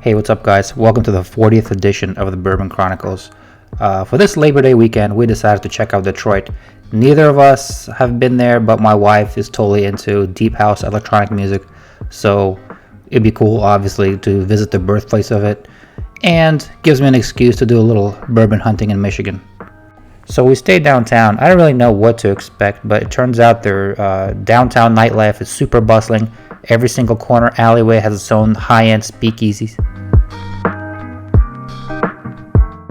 Hey, what's up, guys? Welcome to the 40th edition of the Bourbon Chronicles. For this Labor Day weekend, we decided to check out Detroit. Neither of us have been there, but my wife is totally into deep house electronic music, so it'd be cool, obviously, to visit the birthplace of it, and gives me an excuse to do a little bourbon hunting in Michigan. So we stayed downtown. I don't really know what to expect, but it turns out their downtown nightlife is super bustling. Every single corner alleyway has its own high-end speakeasies.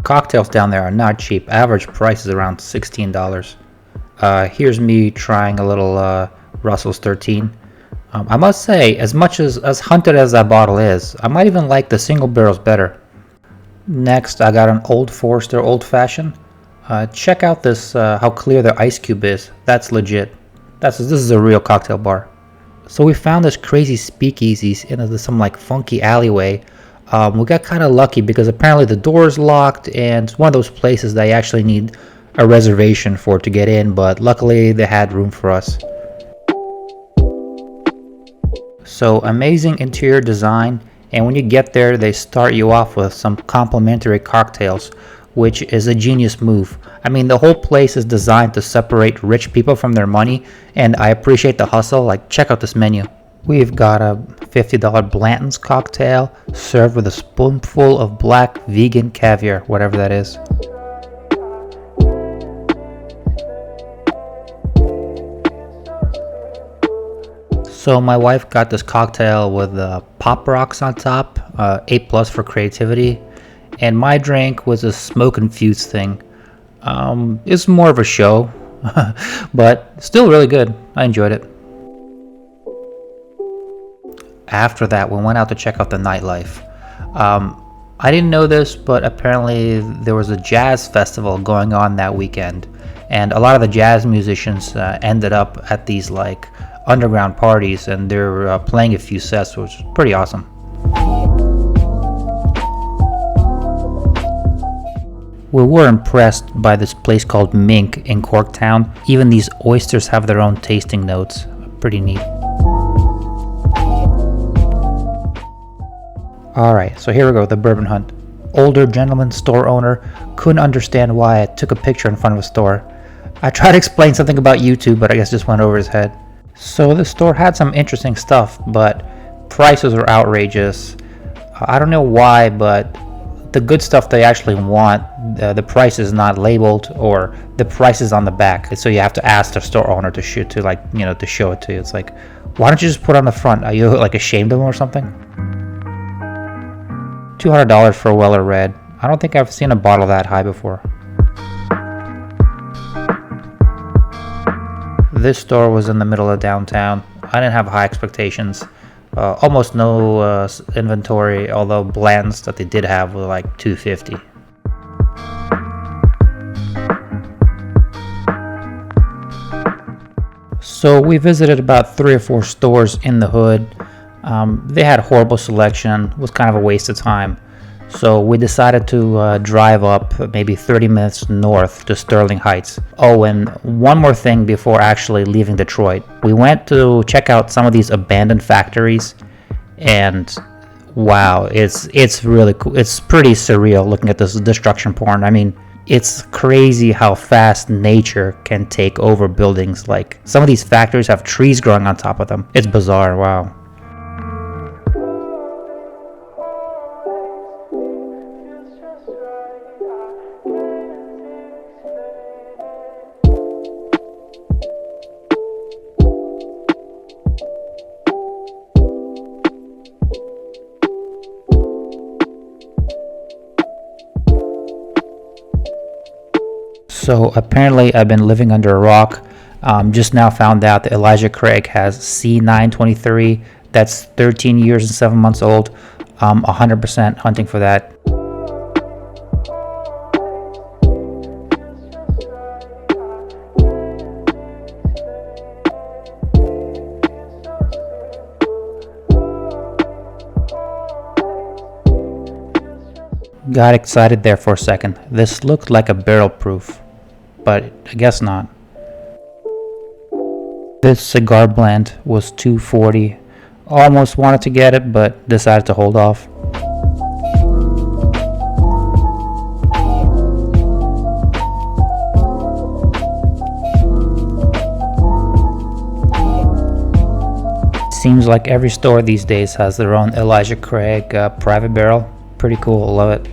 Cocktails down there are not cheap. Average price is around $16. Here's me trying a little Russell's 13. I must say, as much as hunted as that bottle is, I might even like the single barrels better. Next, I got an Old Forester Old Fashioned. Check out this, how clear their ice cube is. That's legit. This is a real cocktail bar. So we found this crazy speakeasies in some like funky alleyway. We got kind of lucky because apparently the door is locked, and it's one of those places that you actually need a reservation for to get in, but luckily they had room for us. So amazing interior design, and when you get there they start you off with some complimentary cocktails, which is a genius move. I mean, the whole place is designed to separate rich people from their money, and I appreciate the hustle. Like, check out this menu. We've got a $50 Blanton's cocktail served with a spoonful of black vegan caviar, whatever that is. So my wife got this cocktail with pop rocks on top, A+ for creativity, and my drink was a smoke infused thing. It's more of a show, but still really good. I enjoyed it. After that, we went out to check out the nightlife. I didn't know this, but apparently there was a jazz festival going on that weekend, and a lot of the jazz musicians ended up at these like underground parties, and they're playing a few sets, which was pretty awesome. We were impressed by this place called Mink in Corktown. Even these oysters have their own tasting notes. Pretty neat. Alright, so here we go, the bourbon hunt. Older gentleman store owner couldn't understand why I took a picture in front of a store. I tried to explain something about YouTube, but I guess just went over his head. So the store had some interesting stuff, but prices were outrageous. I don't know why, but the good stuff they actually want, the price is not labeled, or the price is on the back. So you have to ask the store owner to show it to you. It's like, why don't you just put it on the front? Are you like ashamed of them or something? $200 for a Weller Red. I don't think I've seen a bottle that high before. This store was in the middle of downtown. I didn't have high expectations. Almost no inventory, although blends that they did have were like $250. So we visited about 3 or 4 stores in the hood. They had horrible selection. It was kind of a waste of time. So we decided to drive up maybe 30 minutes north to Sterling Heights. Oh, and one more thing before actually leaving Detroit. We went to check out some of these abandoned factories, and wow, it's really cool. It's pretty surreal looking at this destruction porn. I mean, it's crazy how fast nature can take over buildings. Like, some of these factories have trees growing on top of them. It's bizarre, wow. So apparently I've been living under a rock. Just now found out that Elijah Craig has C923. That's 13 years and 7 months old. 100% hunting for that. Got excited there for a second. This looked like a barrel proof, but I guess not. This cigar blend was $240. Almost wanted to get it, but decided to hold off. Seems like every store these days has their own Elijah Craig private barrel. Pretty cool, love it.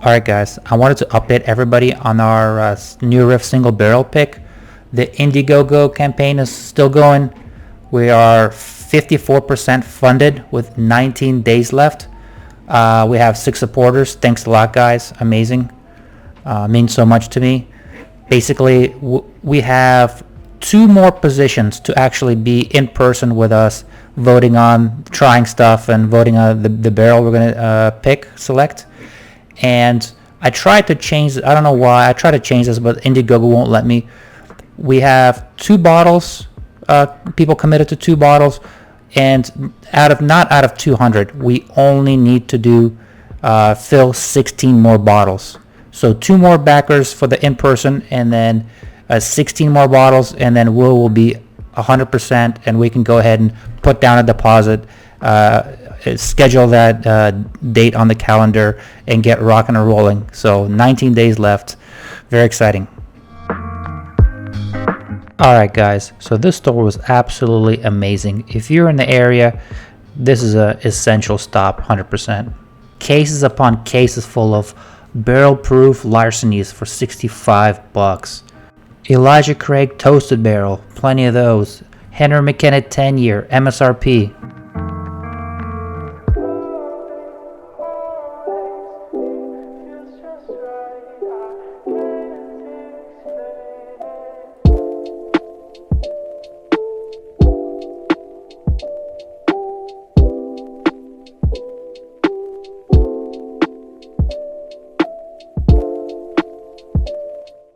Alright guys, I wanted to update everybody on our new Riff single barrel pick. The Indiegogo campaign is still going. We are 54% funded with 19 days left. We have 6 supporters. Thanks a lot guys, amazing. Means so much to me. Basically, we have 2 more positions to actually be in person with us, voting on trying stuff and voting on the barrel we're going to select. And I tried to change, I don't know why, I tried to change this, but Indiegogo won't let me. We have 2 bottles, people committed to 2 bottles, and not out of 200, we only need to do, fill 16 more bottles. So 2 more backers for the in-person, and then 16 more bottles, and then we'll be 100%, and we can go ahead and put down a deposit, schedule that date on the calendar and get rocking and rolling. So 19 days left. Very exciting. Alright guys, so this store was absolutely amazing. If you're in the area, this is a essential stop, 100%. Cases upon cases full of barrel proof larcenies for $65. Elijah Craig toasted barrel, plenty of those. Henry McKenna 10-year MSRP.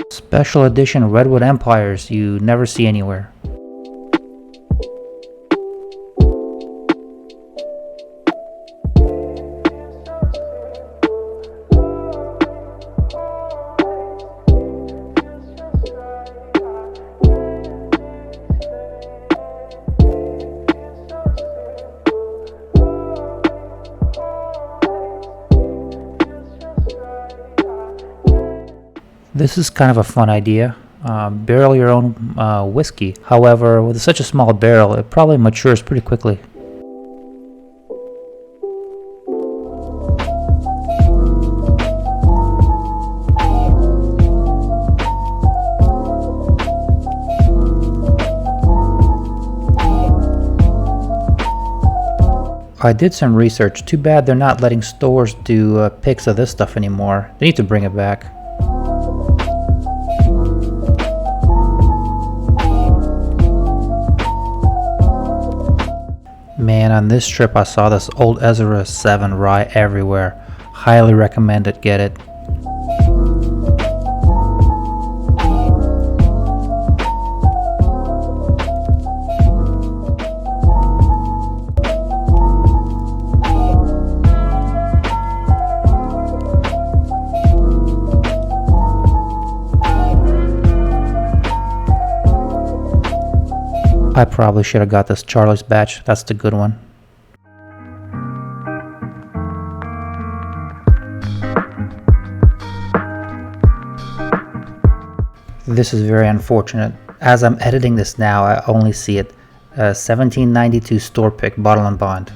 Special edition Redwood Empires you never see anywhere. This is kind of a fun idea. Barrel your own whiskey. However, with such a small barrel, it probably matures pretty quickly. I did some research. Too bad they're not letting stores do picks of this stuff anymore. They need to bring it back. Man, on this trip I saw this old Ezra 7 rye everywhere. Highly recommend it, get it. I probably should have got this Charlie's batch. That's the good one. This is very unfortunate. As I'm editing this now, I only see it. 1792 store pick, bottle and bond.